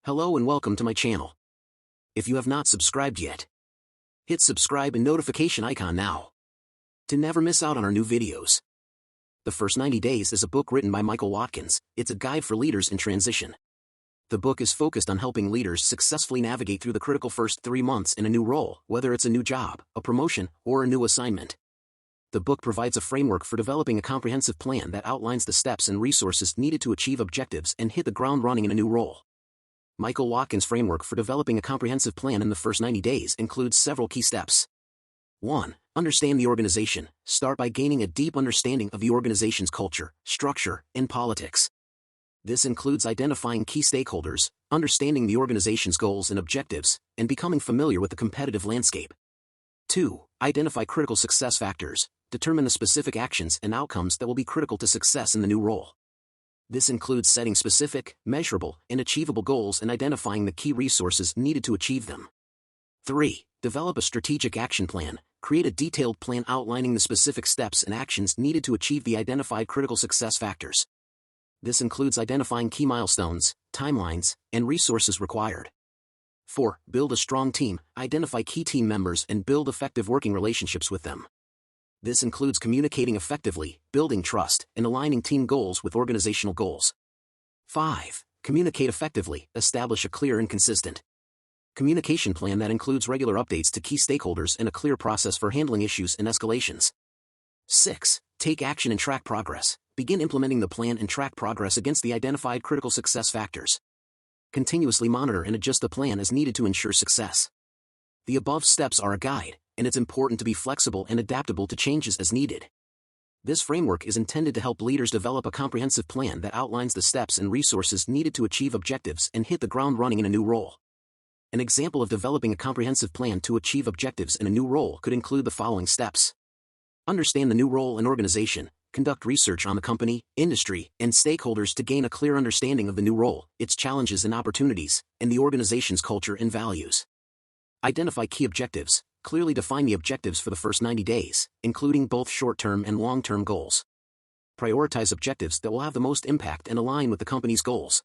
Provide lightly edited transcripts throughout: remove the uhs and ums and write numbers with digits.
Hello and welcome to my channel. If you have not subscribed yet, hit subscribe and notification icon now to never miss out on our new videos. The First 90 Days is a book written by Michael Watkins. It's a guide for leaders in transition. The book is focused on helping leaders successfully navigate through the critical first 3 months in a new role, whether it's a new job, a promotion, or a new assignment. The book provides a framework for developing a comprehensive plan that outlines the steps and resources needed to achieve objectives and hit the ground running in a new role. Michael Watkins' framework for developing a comprehensive plan in the first 90 days includes several key steps. 1. Understand the organization. Start by gaining a deep understanding of the organization's culture, structure, and politics. This includes identifying key stakeholders, understanding the organization's goals and objectives, and becoming familiar with the competitive landscape. 2. Identify critical success factors. Determine the specific actions and outcomes that will be critical to success in the new role. This includes setting specific, measurable, and achievable goals and identifying the key resources needed to achieve them. 3. Develop a strategic action plan. Create a detailed plan outlining the specific steps and actions needed to achieve the identified critical success factors. This includes identifying key milestones, timelines, and resources required. 4. Build a strong team. Identify key team members and build effective working relationships with them. This includes communicating effectively, building trust, and aligning team goals with organizational goals. 5. Communicate effectively. Establish a clear and consistent communication plan that includes regular updates to key stakeholders and a clear process for handling issues and escalations. 6. Take action and track progress. Begin implementing the plan and track progress against the identified critical success factors. Continuously monitor and adjust the plan as needed to ensure success. The above steps are a guide, and it's important to be flexible and adaptable to changes as needed. This framework is intended to help leaders develop a comprehensive plan that outlines the steps and resources needed to achieve objectives and hit the ground running in a new role. An example of developing a comprehensive plan to achieve objectives in a new role could include the following steps. Understand the new role and organization. Conduct research on the company, industry, and stakeholders to gain a clear understanding of the new role, its challenges and opportunities, and the organization's culture and values. Identify key objectives. Clearly define the objectives for the first 90 days, including both short-term and long-term goals. Prioritize objectives that will have the most impact and align with the company's goals.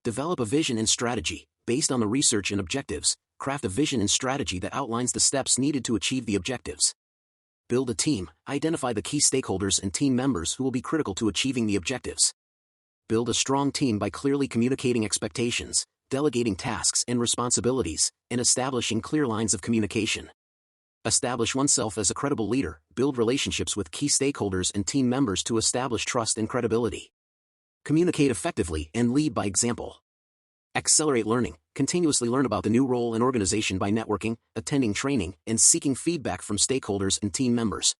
Develop a vision and strategy. Based on the research and objectives, craft a vision and strategy that outlines the steps needed to achieve the objectives. Build a team. Identify the key stakeholders and team members who will be critical to achieving the objectives. Build a strong team by clearly communicating expectations, delegating tasks and responsibilities, and establishing clear lines of communication. Establish oneself as a credible leader. Build relationships with key stakeholders and team members to establish trust and credibility. Communicate effectively and lead by example. Accelerate learning. Continuously learn about the new role and organization by networking, attending training, and seeking feedback from stakeholders and team members.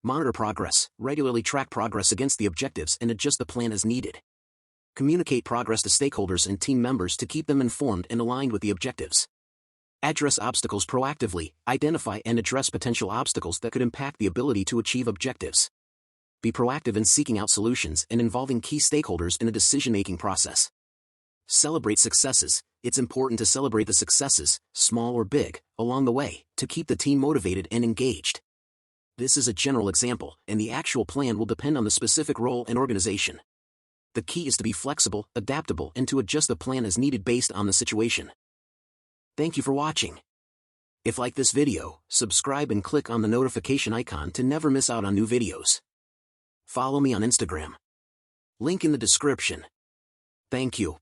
Monitor progress. Regularly track progress against the objectives and adjust the plan as needed. Communicate progress to stakeholders and team members to keep them informed and aligned with the objectives. Address obstacles proactively. Identify and address potential obstacles that could impact the ability to achieve objectives. Be proactive in seeking out solutions and involving key stakeholders in the decision-making process. Celebrate successes. It's important to celebrate the successes, small or big, along the way, to keep the team motivated and engaged. This is a general example, and the actual plan will depend on the specific role and organization. The key is to be flexible, adaptable, and to adjust the plan as needed based on the situation. Thank you for watching. If you like this video, subscribe and click on the notification icon to never miss out on new videos. Follow me on Instagram. Link in the description. Thank you.